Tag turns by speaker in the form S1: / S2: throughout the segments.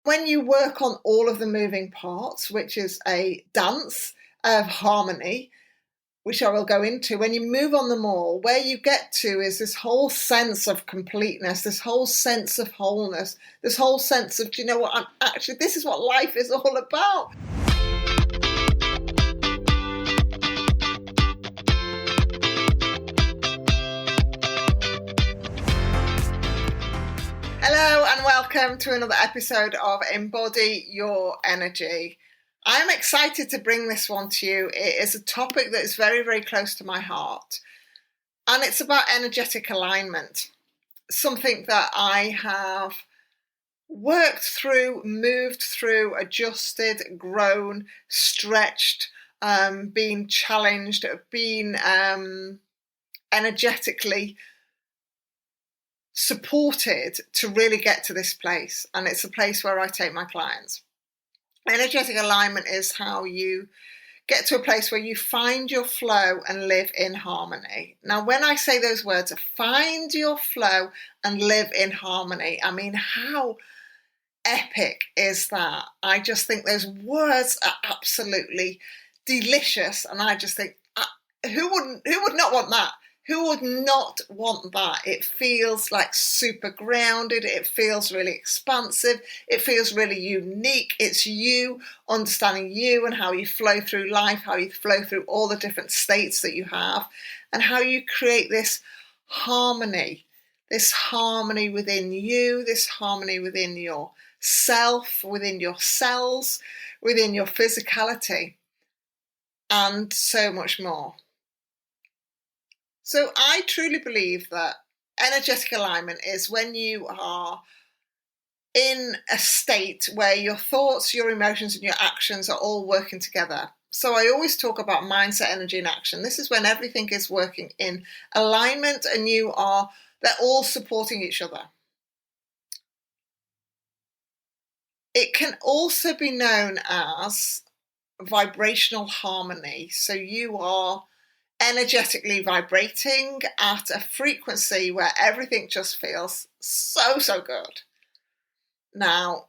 S1: when you work on all of the moving parts, which is a dance of harmony, which I will go into, when you move on them all, where you get to is this whole sense of completeness, this whole sense of wholeness, this whole sense of, do you know what, this is what life is all about. Hello and welcome to another episode of Embody Your Energy. I'm excited to bring this one to you. It is a topic that is very, very close to my heart, and it's about energetic alignment, something that I have worked through, moved through, adjusted, grown, stretched, been challenged, been energetically supported to really get to this place. And it's a place where I take my clients. Energetic alignment is how you get to a place where you find your flow and live in harmony. Now, when I say those words, find your flow and live in harmony, I mean, how epic is that? I just think those words are absolutely delicious. And I just think, who would not want that? Who would not want that? It feels like super grounded. It feels really expansive. It feels really unique. It's you, understanding you and how you flow through life, how you flow through all the different states that you have, and how you create this harmony within you, this harmony within yourself, within your cells, within your physicality, and so much more. So I truly believe that energetic alignment is when you are in a state where your thoughts, your emotions, and your actions are all working together. So I always talk about mindset, energy, and action. This is when everything is working in alignment and they're all supporting each other. It can also be known as vibrational harmony. So you are energetically vibrating at a frequency where everything just feels so good. Now,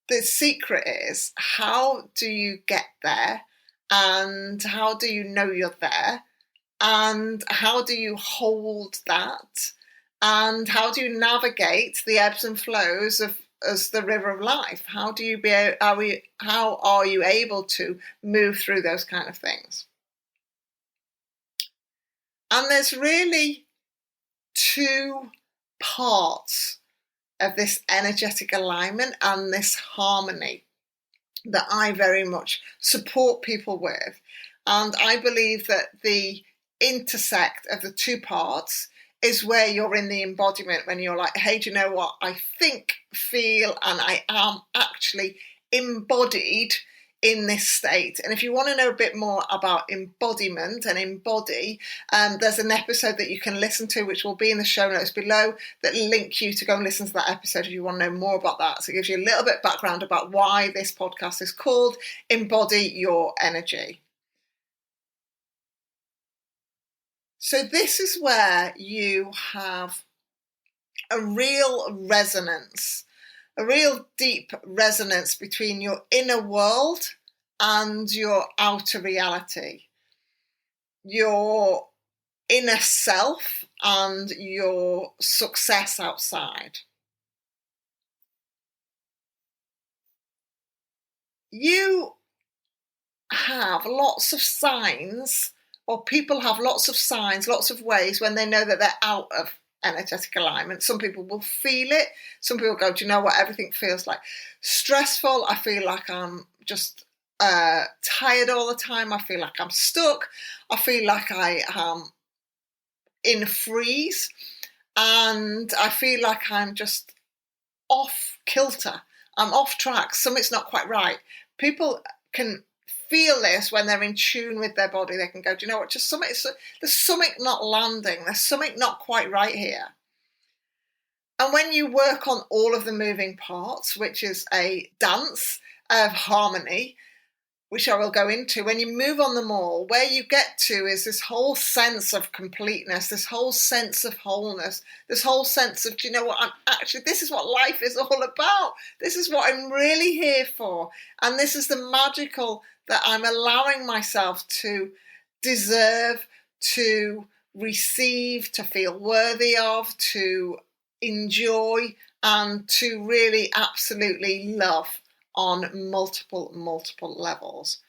S1: the secret is, how do you get there, and how do you know you're there, and how do you hold that, and how do you navigate the ebbs and flows as the river of life? How are you able to move through those kind of things? And there's really two parts of this energetic alignment and this harmony that I very much support people with. And I believe that the intersect of the two parts is where you're in the embodiment, when you're like, hey, do you know what? I think, feel, and I am actually embodied in this state. And if you want to know a bit more about embodiment and embody, there's an episode that you can listen to, which will be in the show notes below, that link you to go and listen to that episode if you want to know more about that. So it gives you a little bit of background about why this podcast is called Embody Your Energy. So this is where you have a real resonance, a real deep resonance between your inner world and your outer reality, your inner self and your success outside. You have lots of signs, or people have lots of signs, lots of ways when they know that they're out of energetic alignment. Some people will feel it. Some people go, do you know what? Everything feels like stressful. I feel like I'm just tired all the time. I feel like I'm stuck. I feel like I am in a freeze. And I feel like I'm just off kilter. I'm off track. Something's not quite right. People can feel this when they're in tune with their body. They can go, do you know what, there's something not landing, there's something not quite right here. And when you work on all of the moving parts, which is a dance of harmony, which I will go into, when you move on them all, where you get to is this whole sense of completeness, this whole sense of wholeness, this whole sense of, do you know what, this is what life is all about. This is what I'm really here for. And this is the magical that I'm allowing myself to deserve, to receive, to feel worthy of, to enjoy, and to really absolutely love on multiple levels.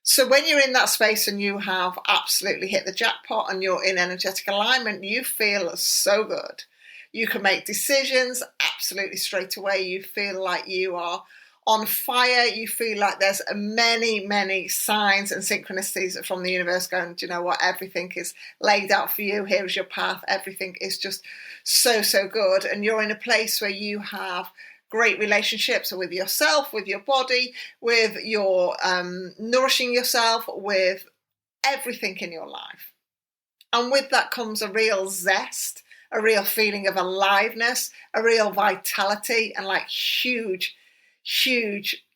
S1: So when you're in that space and you have absolutely hit the jackpot and you're in energetic alignment, you feel so good. You can make decisions absolutely straight away. You feel like you are on fire. You feel like there's many signs and synchronicities from the universe going, do you know what, everything is laid out for you. Here's your path. Everything is just so good. And you're in a place where you have great relationships with yourself, with your body, with your nourishing yourself, with everything in your life. And with that comes a real zest, a real feeling of aliveness, a real vitality, and like huge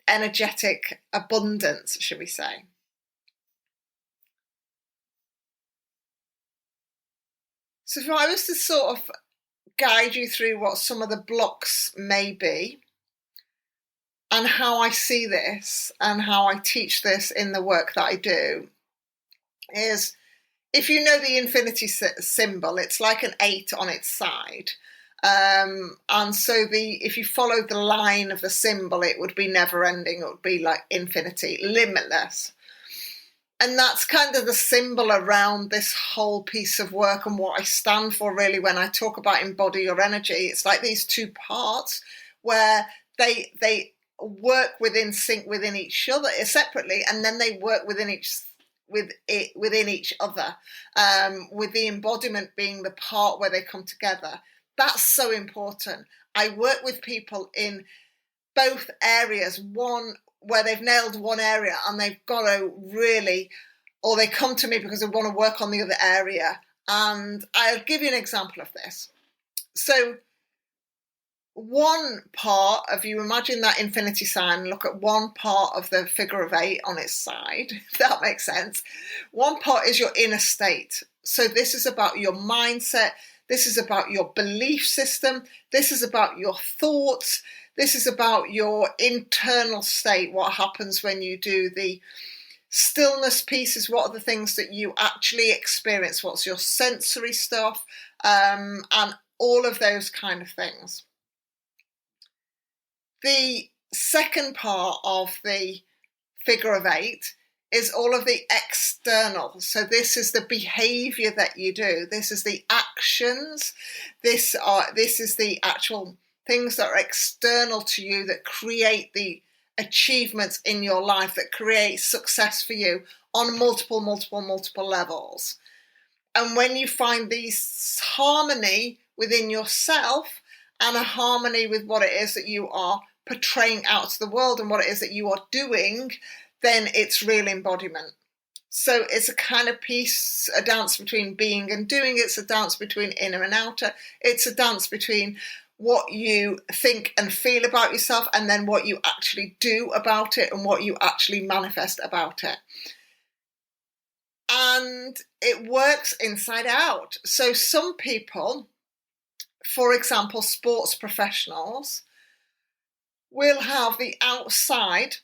S1: energetic abundance, should we say. So if I was to sort of guide you through what some of the blocks may be and how I see this and how I teach this in the work that I do, is if you know the infinity symbol, it's like an 8 on its side. And so if you follow the line of the symbol, it would be never ending. It would be like infinity, limitless. And that's kind of the symbol around this whole piece of work and what I stand for, really, when I talk about embody your energy. It's like these two parts where they work within sync within each other separately, and then they work within each other, with the embodiment being the part where they come together. That's so important. I work with people in both areas, one where they've nailed one area and they've got to really, or they come to me because they want to work on the other area. And I'll give you an example of this. So one part of, you imagine that infinity sign, look at one part of the figure of 8 on its side, if that makes sense. One part is your inner state. So this is about your mindset. This is about your belief system. This is about your thoughts. This is about your internal state. What happens when you do the stillness pieces? What are the things that you actually experience? What's your sensory stuff? And all of those kind of things. The second part of the figure of 8 is all of the external. So this is the behavior that you do. This is the actions. This is the actual things that are external to you that create the achievements in your life, that create success for you on multiple levels. And when you find these harmony within yourself and a harmony with what it is that you are portraying out to the world and what it is that you are doing, then it's real embodiment. So it's a kind of piece, a dance between being and doing. It's a dance between inner and outer. It's a dance between what you think and feel about yourself and then what you actually do about it and what you actually manifest about it. And it works inside out. So some people, for example, sports professionals, will have the outside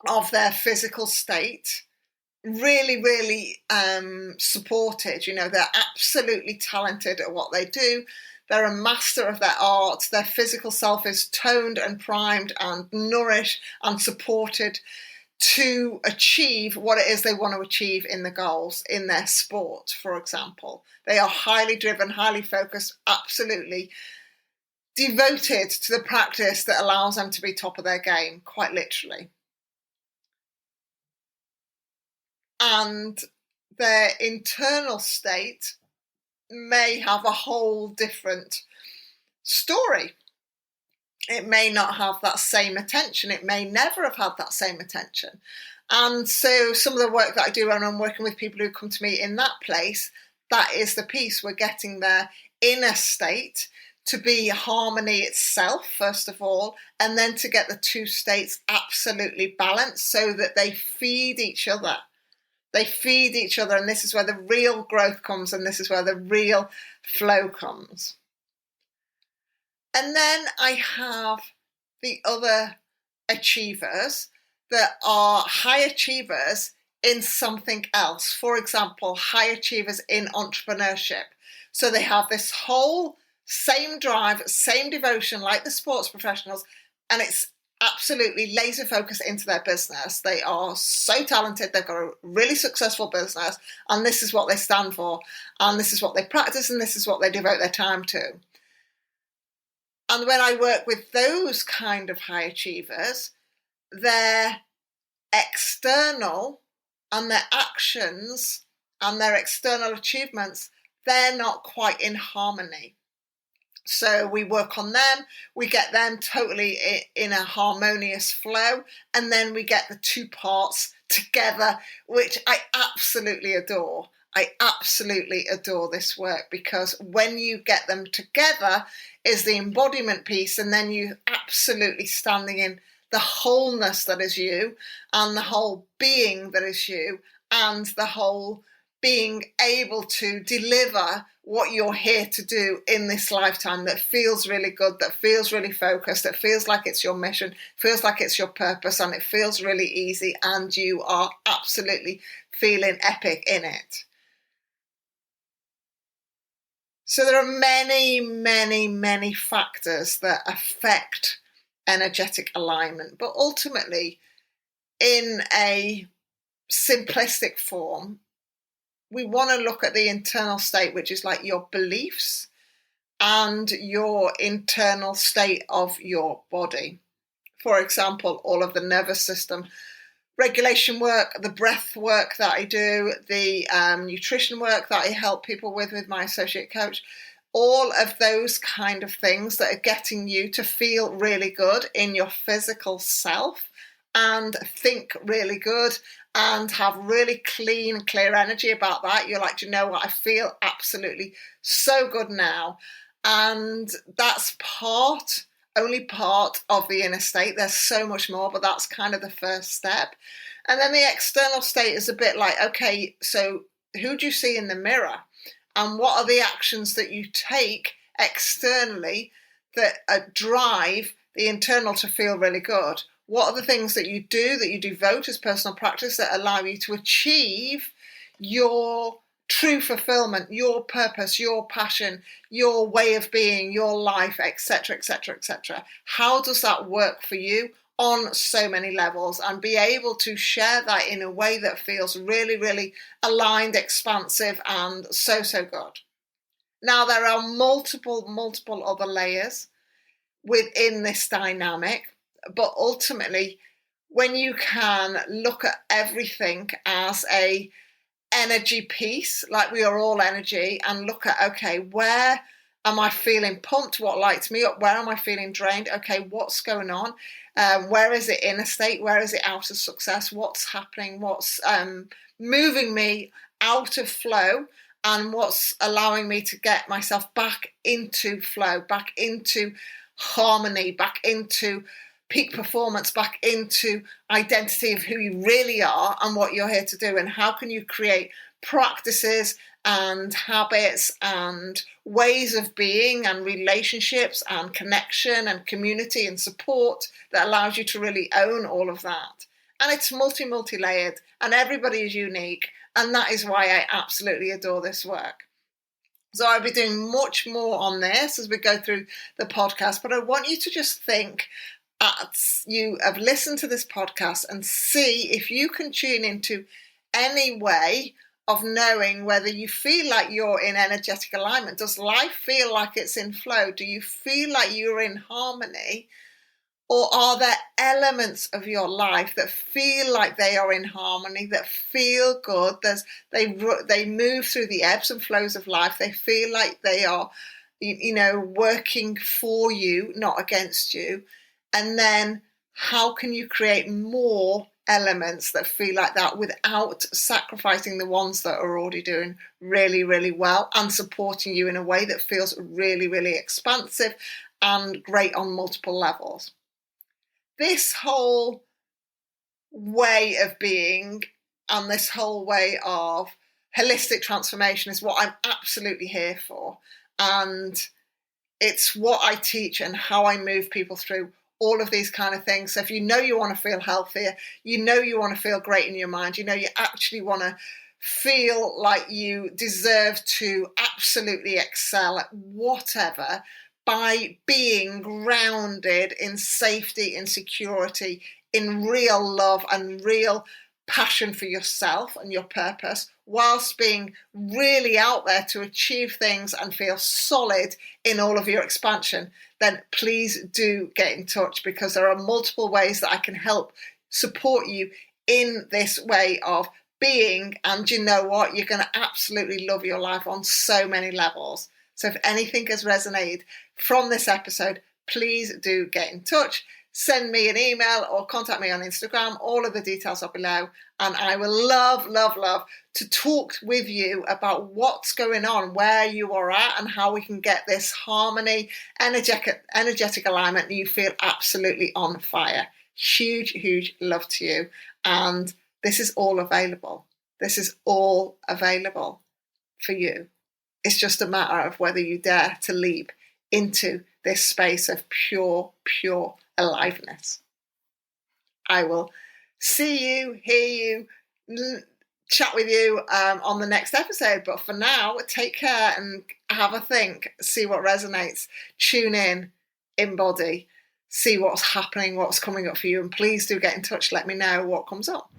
S1: of their physical state really supported. You know, they're absolutely talented at what they do. They're a master of their art. Their physical self is toned and primed and nourished and supported to achieve what it is they want to achieve in the goals in their sport, for example. They are highly driven, highly focused, absolutely devoted to the practice that allows them to be top of their game, quite literally. And their internal state may have a whole different story. It may not have that same attention. It may never have had that same attention. And so some of the work that I do when I'm working with people who come to me in that place, that is the piece. We're getting their inner state to be harmony itself, first of all, and then to get the two states absolutely balanced so that they feed each other. They feed each other, and this is where the real growth comes, and this is where the real flow comes. And then I have the other achievers that are high achievers in something else. For example, high achievers in entrepreneurship. So they have this whole same drive, same devotion like the sports professionals, and it's absolutely laser focused into their business. They are so talented, they've got a really successful business, and this is what they stand for, and this is what they practice, and this is what they devote their time to. And when I work with those kind of high achievers, their external and their actions and their external achievements, they're not quite in harmony. So we work on them, we get them totally in a harmonious flow, and then we get the two parts together, which I absolutely adore. I absolutely adore this work, because when you get them together is the embodiment piece, and then you absolutely standing in the wholeness that is you, and the whole being that is you, and the whole being able to deliver what you're here to do in this lifetime that feels really good, that feels really focused, that feels like it's your mission, feels like it's your purpose, and it feels really easy, and you are absolutely feeling epic in it. So there are many, many, many factors that affect energetic alignment, but ultimately, in a simplistic form, we want to look at the internal state, which is like your beliefs and your internal state of your body. For example, all of the nervous system regulation work, the breath work that I do, the nutrition work that I help people with my associate coach, all of those kind of things that are getting you to feel really good in your physical self and think really good and have really clean, clear energy about that. You're like, do you know what? I feel absolutely so good now. And that's only part of the inner state. There's so much more, but that's kind of the first step. And then the external state is a bit like, okay, so who do you see in the mirror? And what are the actions that you take externally that drive the internal to feel really good? What are the things that you do, that you devote as personal practice that allow you to achieve your true fulfillment, your purpose, your passion, your way of being, your life, etc., etc., etc.? How does that work for you on so many levels, and be able to share that in a way that feels really, really aligned, expansive, and so, so good? Now, there are multiple other layers within this dynamic, but ultimately, when you can look at everything as a energy piece, like we are all energy, and look at, okay, where am I feeling pumped? What lights me up? Where am I feeling drained? Okay, what's going on? Where is it inner state? Where is it out of success? What's happening? What's moving me out of flow? And what's allowing me to get myself back into flow, back into harmony, back into peak performance, back into identity of who you really are and what you're here to do? And how can you create practices and habits and ways of being and relationships and connection and community and support that allows you to really own all of that? And it's multi-layered, and everybody is unique, and that is why I absolutely adore this work. So I'll be doing much more on this as we go through the podcast, but I want you to just think as you have listened to this podcast and see if you can tune into any way of knowing whether you feel like you're in energetic alignment. Does life feel like it's in flow? Do you feel like you're in harmony? Or are there elements of your life that feel like they are in harmony, that feel good? They move through the ebbs and flows of life. They feel like they are, working for you, not against you. And then how can you create more elements that feel like that without sacrificing the ones that are already doing really, really well and supporting you in a way that feels really, really expansive and great on multiple levels. This whole way of being and this whole way of holistic transformation is what I'm absolutely here for. And it's what I teach and how I move people through all of these kind of things. So if you know you want to feel healthier, you know you want to feel great in your mind, you know you actually want to feel like you deserve to absolutely excel at whatever by being grounded in safety, in security, in real love and real passion for yourself and your purpose, whilst being really out there to achieve things and feel solid in all of your expansion, then please do get in touch, because there are multiple ways that I can help support you in this way of being. And you know what? You're going to absolutely love your life on so many levels. So if anything has resonated from this episode, please do get in touch. Send me an email or contact me on Instagram. All of the details are below. And I will love, love, love to talk with you about what's going on, where you are at, and how we can get this harmony, energetic alignment, and you feel absolutely on fire. Huge, huge love to you. And this is all available. This is all available for you. It's just a matter of whether you dare to leap into this space of pure aliveness. I will see you, hear you, chat with you on the next episode. But for now, take care and have a think. See what resonates. Tune in, embody, see what's happening, what's coming up for you. And please do get in touch. Let me know what comes up.